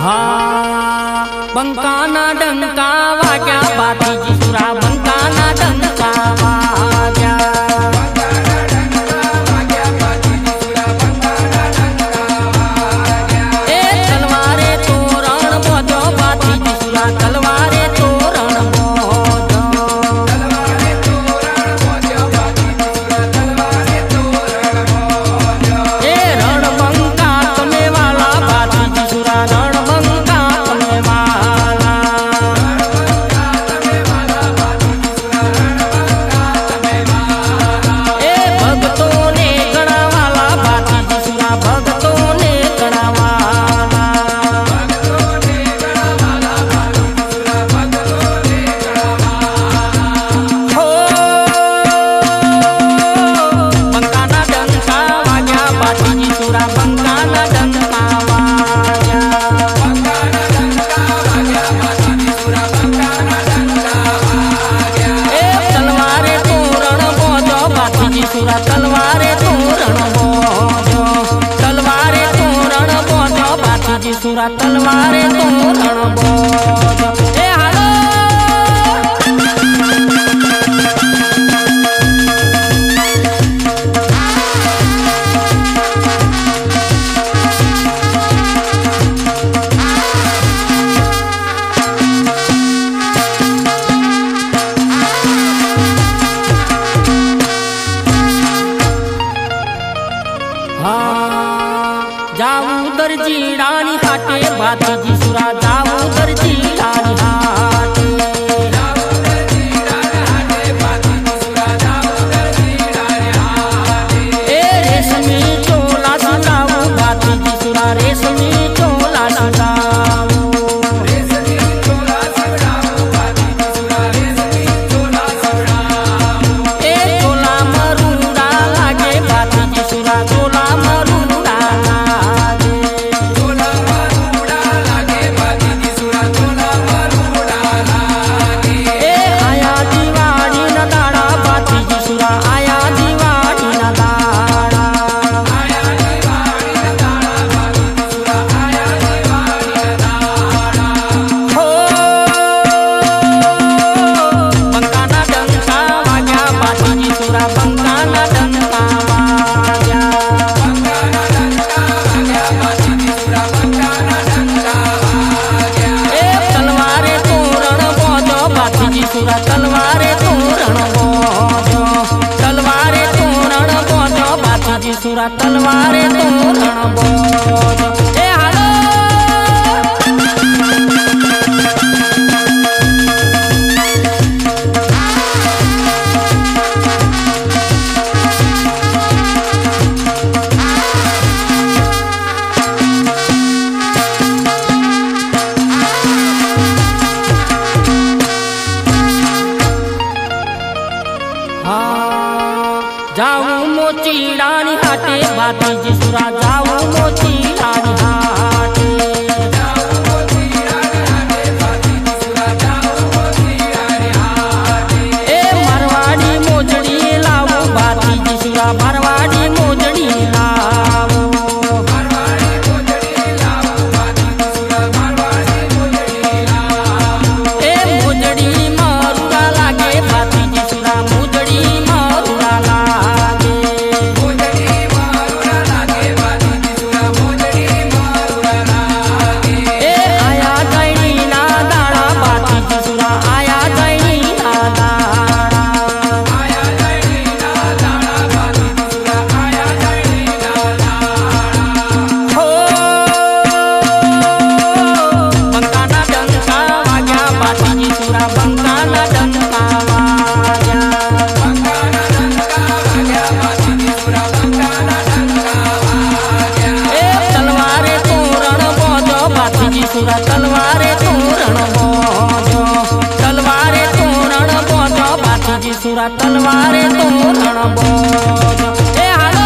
હા બંકાના ડંકા વાગ્યા બાતીજી સુરા બંકાના ડંકા વાગ્યા એ તલવારે તોરણ બોધો બાતીજી સુરા તલવારે તોરણ એ રણબંકા તમે વાલા બાતીજી સુરા રણબંકા તમે વાલા એ ભક્તોને ગણાવાલા બાતીજી સુરા ભક્તોને ગણાવાલા હો બંકાના ડંકા વાગ્યા બાતીજી સુરા બંકાના ડંકા વાગ્યા એ તલવારે તોરણ બોધો બાતીજી સુરા તલવારે તોરણ બોધો તલવારે તોરણ બોધો બાતીજી સુરા તલવારે તોરણ બોધો એ હાલો જાવું દરજી રાણી હાટે બાતીજી સુરા જાવું દરજી રાણી હાટે એ રેશમી ચોલા સુરાવું બાતીજી સુરા રેશમી ચોલા સુરાવું એ ચોલા મરુડા લાગે બાતીજી સુરા ચોલા મરુડા લાગે એ આયા દિવાળી ના દાડા બાતીજી સુરા આયા દિવાળી ના દાડા હો બંકાના ડંકા વાગ્યા બાતીજી સુરા બંકાના ડંકા વાગ્યા એ તલવારે તોરણ બોધો બાતીજી સુરા તલવારે તોરણ બોધો તલવારે તોરણ બોધો બાતીજી સુરા તલવારે તોરણ બોધો એ હાલો જાવું મોચી રાણી હાટે બાતીજી સુરા જાવું મોચી રાણી હાટે એ મારવાડી મોજડી લાવો બાતીજી સુરા મારવાડી મોજડી લાવો એ મોજડી મારુડા લાગે બાતીજી સુરા મોજડી મારુડા લાગે એ આયા ગઈની ના દાડા બાતીજી સુરા આયા ગઈની ના દાડા હો બંકાના ડંકા વાગ્યા બાતીજી સુરા બંકાના ડંકા વાગ્યા એ તલવારે તોરણ બોધો બાતીજી સુરા તલવારે તોરણ બોધો તલવારે તોરણ બોધો બાતીજી સુરા તલવારે તોરણ બોધો એ હાલો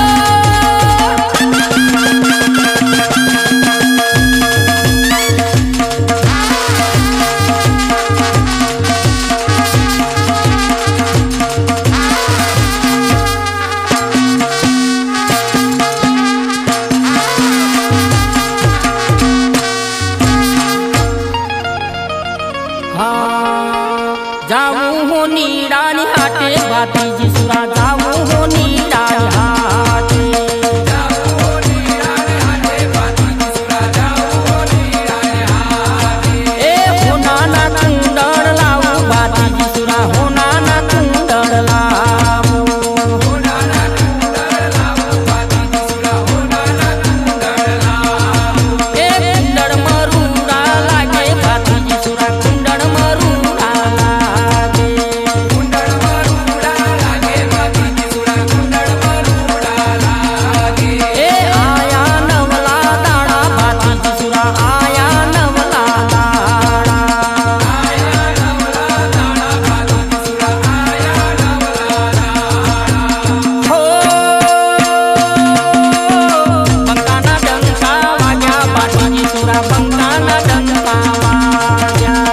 બાતીજી સુરા જાવું હો નીરાની હાટે એ હોનાના કુંડળ લાવું બાતીજી સુરા હોનાના કુંડળ લાવું એ કુંડળ મરૂડા લાગે બાતીજી સુરા કુંડળ મરૂડા લાગે એ આયા નવલા દાડા બાતીજી સુરા આયા નવલા દાડા હો બંકાના ડંકા વાગ્યા બાતીજી સુરા બંકાના ડંકા વાગ્યા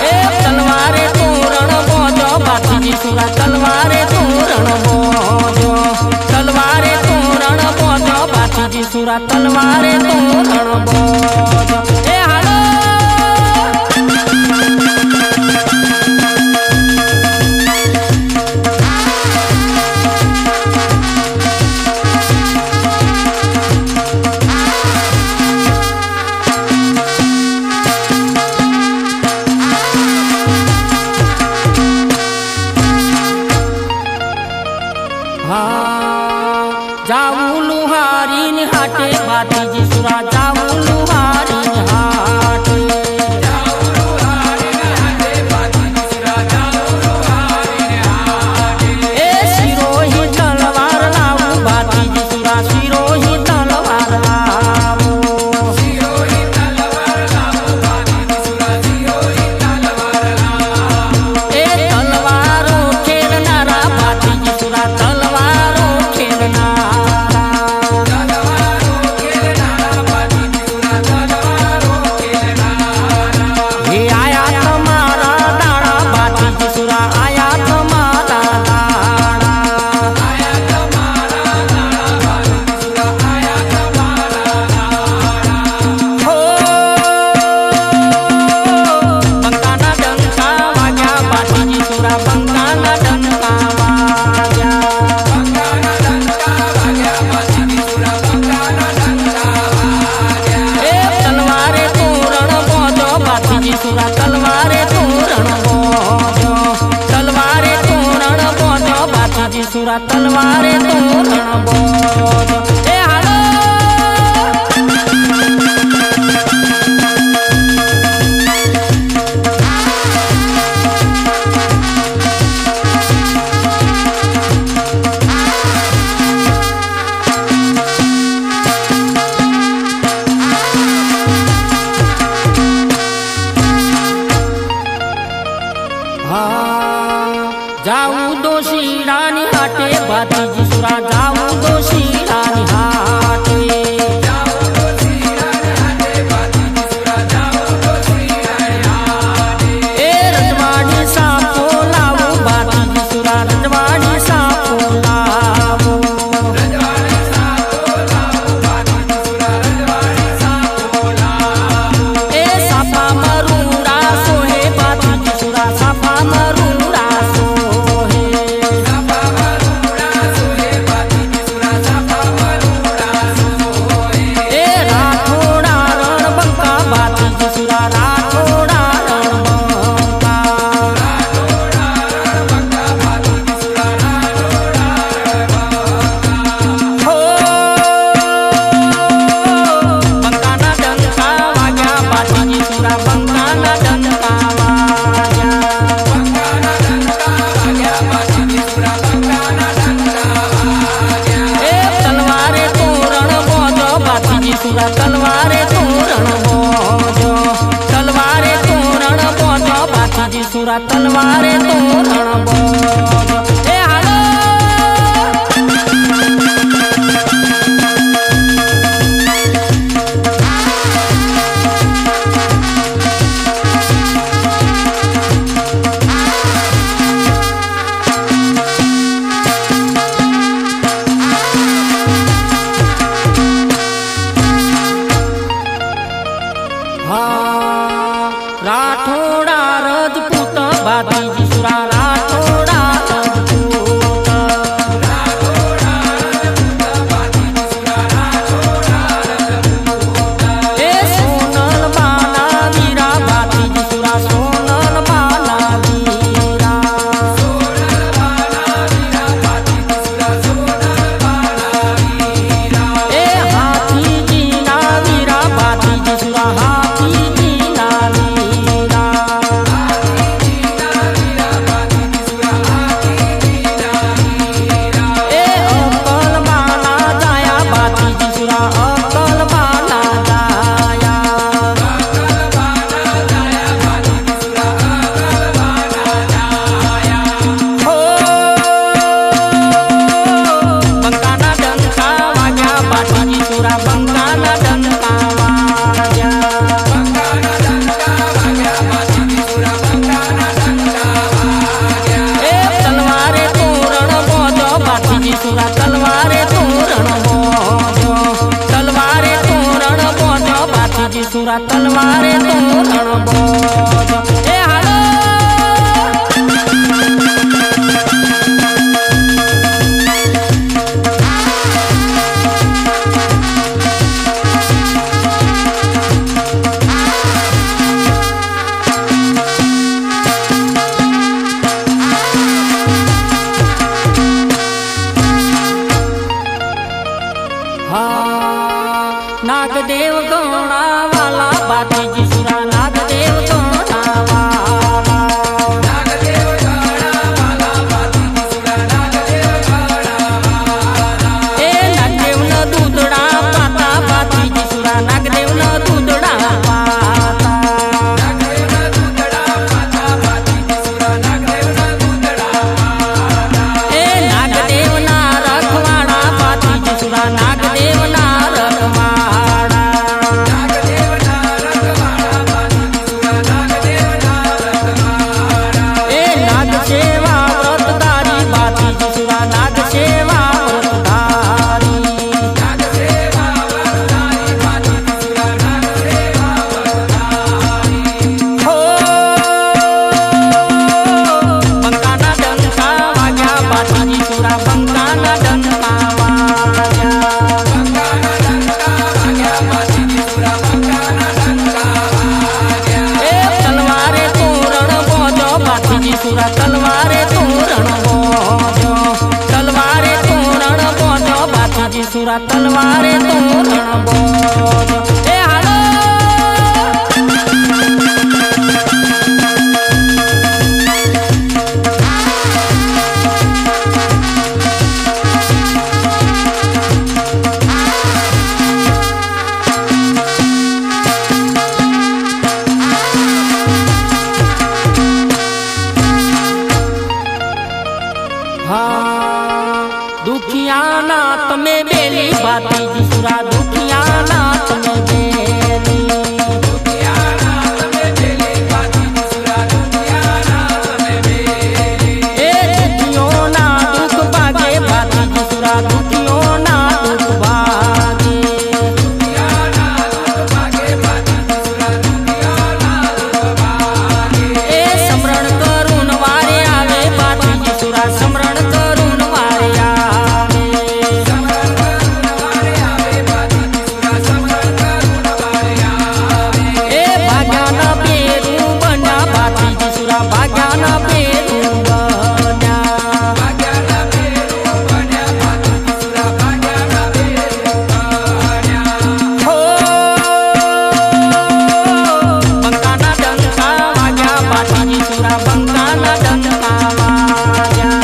એ તલવારે તોરણ બોજો બાતીજી સુરા તલવારે તોરણ બોજો તલવારે તોરણ બોજો બાતીજી સુરા તલવારે તોરણ બોજો એ હાલો હા જાવું લુહારીની હાટે બાતીજી સુરા જાવું લુહારીની હાટે એ શિરોહી તલવાર લાવું બાતીજી સુરા શિરોહી તલવાર લાવું એ તલવારો ખેલનારા બાતીજી સુરા તલવારો ખેલનારા હે આયા તમારા દાડા બાતીજી સુરા આયા તમારા દાડા હો બંકાના ડંકા વાગ્યા બાતીજી સુરા બંકાના ડંકા વાગ્યા એ તલવારે તોરણ બોજો બાતીજી સુરા તલવારે તોરણ બોજો તલવારે તોરણ બોજો બાતીજી સુરા તલવારે તોરણ બોજો એ હાલો હા જાવું દોશીડાની હાટે બાતીજી સુરા જાવું દોશીડાની હાટે એ રજવાડી સાપો લાવું બાતીજી સુરા રજવાડી સાપો લાવું એ સાપા મરૂડા સોહે બાતીજી સુરા સાપા મરૂડા સોહે એ રાઠોડા રણ બંકા બાતીજી સુરા રાઠોડા રણ બંકા હો બંકાના ડંકા વાગ્યા બાતીજી સુરા બંકાના ડંકા વાગ્યા એ તલવારે તોરણ બોજો બાતીજી સુરા તલવારે તોરણ બોજો તલવારે તોરણ બોજો બાતીજી સુરા તલવારે તોરણ બોજો એ હાલો હા રાઠોડા રજપૂત ભાતીજી સુરા રાઠોડા રજપૂત એ સોનલ બાના વીરા ભાતીજી સુરા સોનલ બાના વીરા એ હાથીજી ના વીરા ભાતીજી સુરા હાથીજી ના વીરા એ અકલ બાના જાયા ભાતીજી સુરા અકલ બાના જાયા હો બંકાના ડંકા વાગ્યા ભાતીજી સુરા બંકાના ડંકા વાગ્યા એ તલવારે તોરણ બોજો ભાતીજી સુરા તલવારે તોરણ બોજો તલવારે તોરણ બોજો ભાતીજી સુરા તલવારે તોરણ બોજો એ હાલો નાગદેવ ગોણા વાલા ભાતીજી સુરા નાગદેવ ગોણા વાલા એ નાગદેવ ન દૂધડા પાતા ભાતીજી સુરા નાગદેવ ન દૂધડા પાતા એ નાગદેવ ના રખવાડા ભાતીજી સુરા નાગદેવ ના રખવાડા એ નાગ સેવા વ્રતધારી ભાતીજી સુરા નાગ સેવા વ્રતધારી હો બંકાના ડંકા વાગ્યા ભાતીજી સુરા બંકાના ડંકા વાગ્યા એ તલવારે તોરણ બોજો ભાતીજી સુરા તલવારે તોરણ બોજો તલવારે તોરણ બોજો ભાતીજી સુરા તલવારે તોરણ બોજો એ હાલો હા દુખિયાના તમે બેલી ભાતીજી સુરા દુખિયાના તમે બેલી એ દુખિયોના દુઃખ ભાગે ભાતીજી સુરા દુખિયોના દુઃખ ભાગે એ સમરણ કરુણ વારે આવે ભાતીજી સુરા સમરણ કરુણ વારે આવે એ ભાગ્યાના પેરું બન્યા ભાતીજી સુરા ભાગ્યાના પેરું બન્યા હો બંકાના ડંકા વાગ્યા ભાતીજી સુરા બંકાના ડંકા વાગ્યા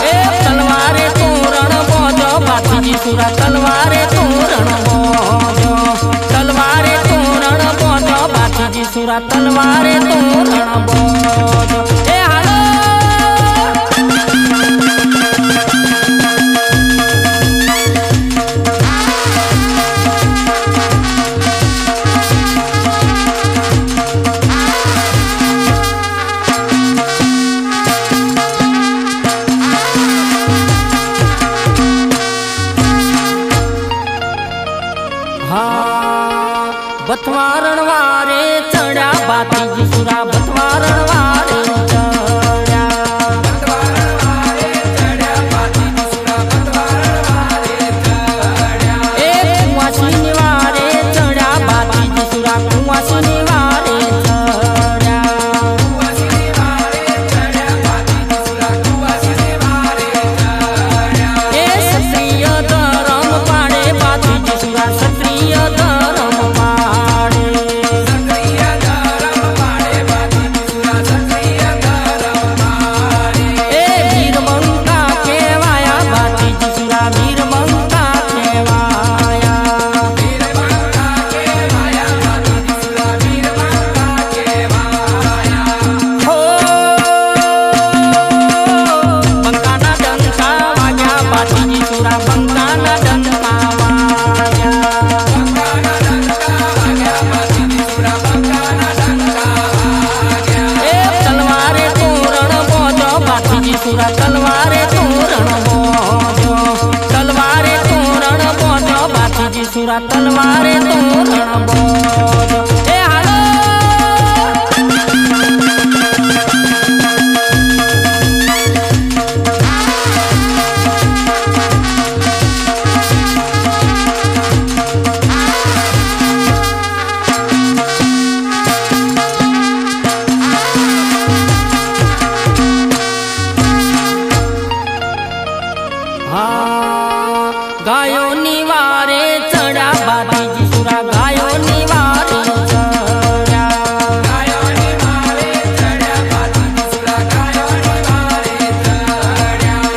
એ તલવારે તોરણ બોજો ભાતીજી સુરા તલવારે તોરણ બોજો તલવારે તોરણ બોજો ભાતીજી સુરા તલવારે તોરણ બોજો એ હાલો હા બથવા રણવારે ચડ્યા બાતીજી સુરા બથવા રણવારે તલવારે તોરણ બોજો તલવારે તોરણ બોજો બાતીજી સુરા તલવારે તોરણ બોજો એ હાલો ગાયો ની વારે ચડ્યા બાતીજી સુરા ગાયો ની વારે ચડ્યા ગાયો ની વારે ચડ્યા બાતીજી સુરા ગાયો ની વારે ચડ્યા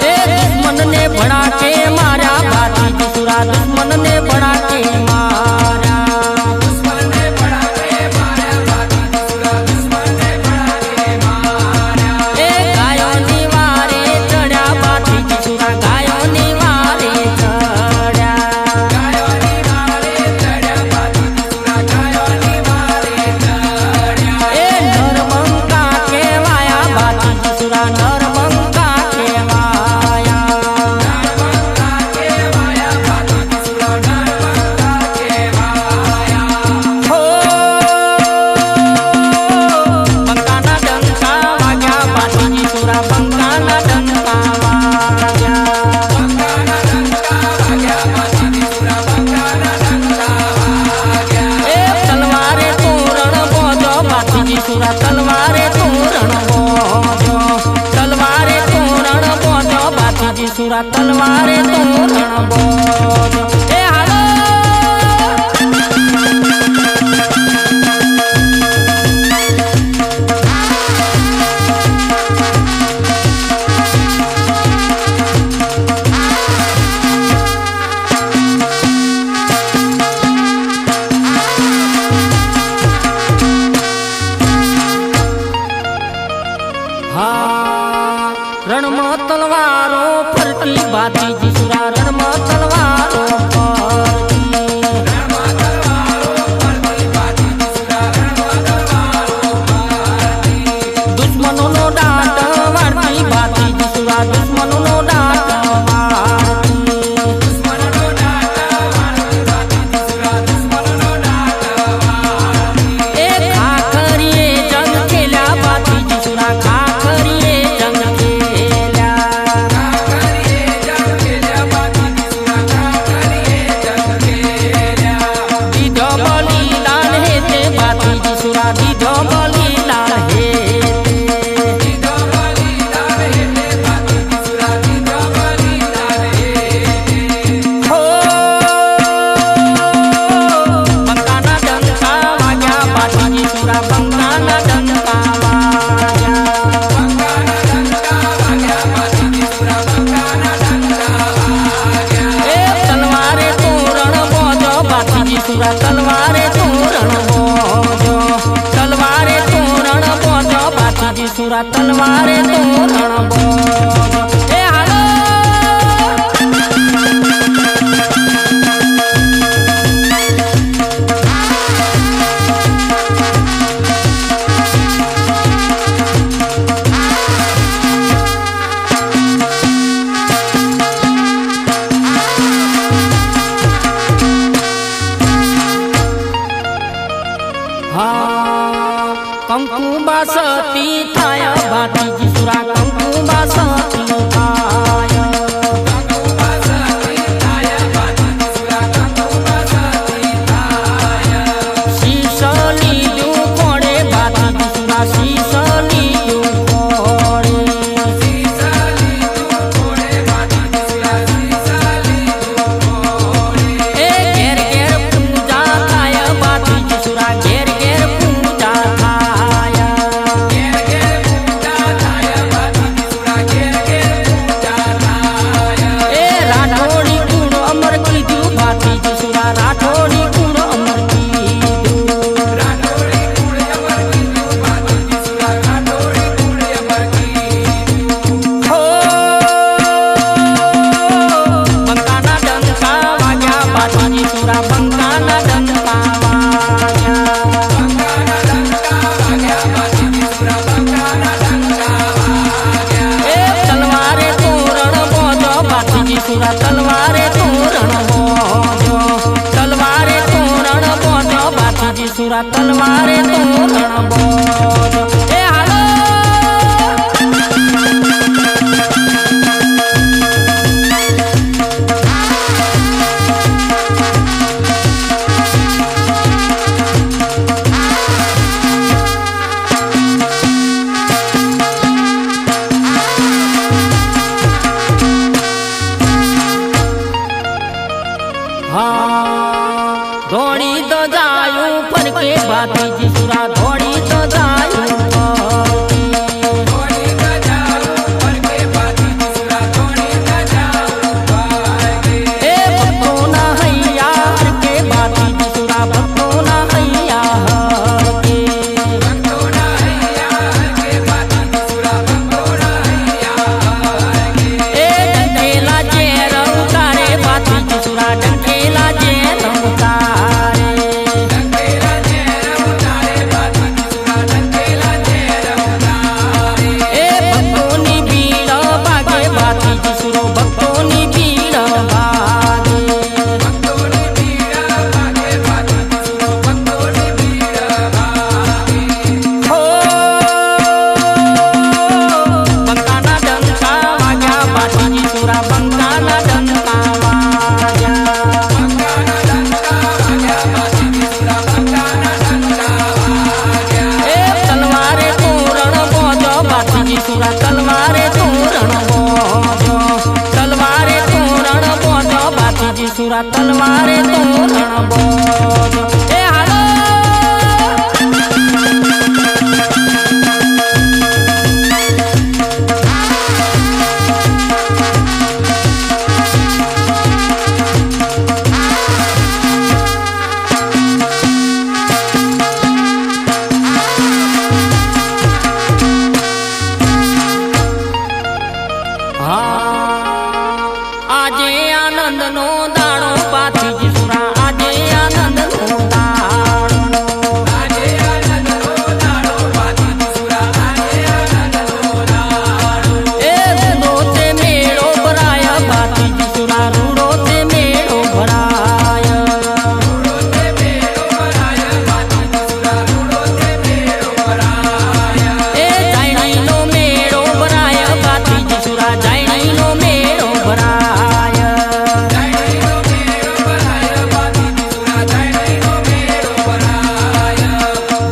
એ દુશ્મન ને ભડાકે માર્યા બાતીજી સુરા દુશ્મન ને ભડાકે માર્યા દુશ્મન ને ભડાકે માર્યા બાતીજી સુરા દુશ્મન ને ભડાકે માર્યા એ ગાયો ની વારે ચડ્યા બાતીજી સુરા ગાયો ની તલવારે તોરણ બોજો તલવારે તોરણ બોજો બાતીજી સુરા તલવારે તોરણ બોજો એ હાલો રણમાં તલવારો ફરતી બાતીજી સુરા રણમાં તલવારો દુશ્મનો નો દાંત વાળતી બાતીજી સુરા દુશ્મનો નો દાંત તલવારે તોરણ બોજો તલવારે તોરણ બોજો બાતીજી સુરા તલવારે તોરણ બોજો એ હાલો કંકુબા સતી થાય ભાતીજી સુરા કંકુબા સતી થાય શીશ લીધું કોણે ભાતીજી સુરા શીશ લીધું કોણે એ ઘેર ઘેર પૂજા થાય ભાતીજી સુરા ઘેર ઘેર પૂજા થાય એ રાઠોડી કુળ અમર કીધું ભાતીજી સુરા રાઠોડી કુળ અમર કીધું હો બંકાના ડંકા વાગ્યા ભાતીજી સુરા બંકાના ડંકા વાગ્યા એ તલવારે તોરણ બોજો ભાતીજી સુરા તલવારે તોરણ બોજો તલવારે તોરણ બોજો ભાતીજી સુરા તલવારે તોરણ બોજો એ હાલો હા ધોળી તો જાયું ફરકે ભાતીજી સુરા ધોળી તો જાયું એ ભક્તોના હૈયા હરકે ભાતીજી સુરા ભક્તોના હૈયા હરકે એ ડંખેલા ઝેર ઉતારે ભાતીજી સુરા ડંખેલા ઝેર ઉતારે એ ભક્તોની ભીડ ભાગે ભાતીજી સુરો ભક્તોની ભીડ ભાગે હો બંકાના ડંકા વાગ્યા ભાતીજી સુરા બંકાના ડંકા વાગ્યા એ તલવારે તોરણ બોજો ભાતીજી સુરા તલવારે તોરણ બોજો તલવારે તોરણ બોજો ભાતીજી સુરા તલવારે તોરણ બોજો એ હાલો હા આજે આનંદનો દાડો ભાતીજી સુરા આજે આનંદનો દાડો એ રૂડો તે મેળો ભરાય ભાતીજી સુરા રૂડો તે મેળો ભરાય એ જાયણીનો મેળો ભરાય ભાતીજી સુરા જાયણીનો મેળો ભરાય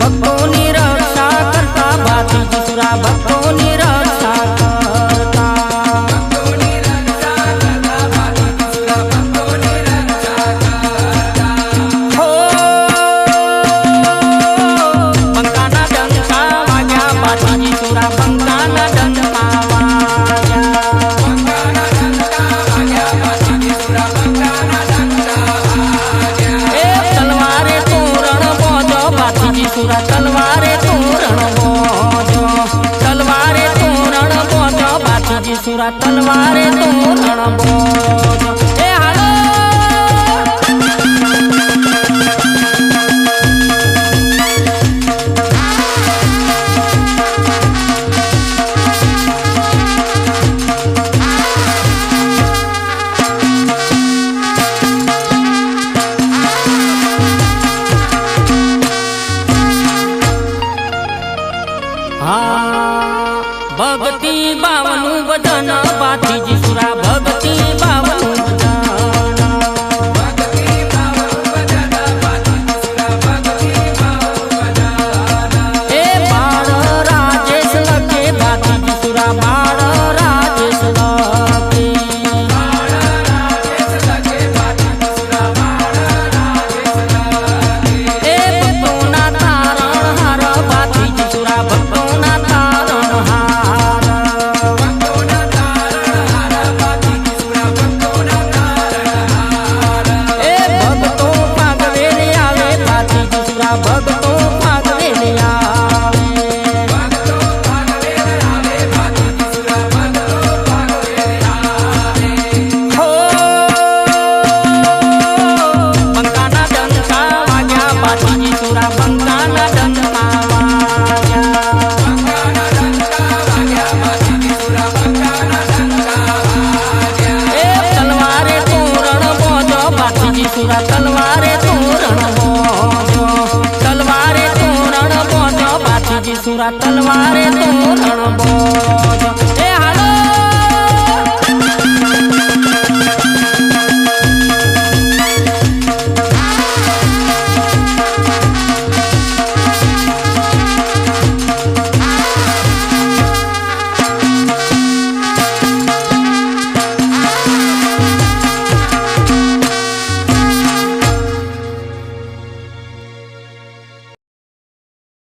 ભક્તોની રક્ષા કરતા ભાતીજી સુરા ભક્તોની રક્ષા કરતા હો બંકાના ડંકા વાગ્યા ભાતીજી સુરા બંકાના ડંકા વાગ્યા એ તલવારે તોરણ બોજો ભાતીજી સુરા તલવારે તોરણ બોજો તલવારે તોરણ બોજો ભાતીજી સુરા તલવારે તોરણ બોજો એ હાલો સુરા તલવારે તોરણ બોજો તલવારે તોરણ બોજો ભાતીજી સુરા તલવારે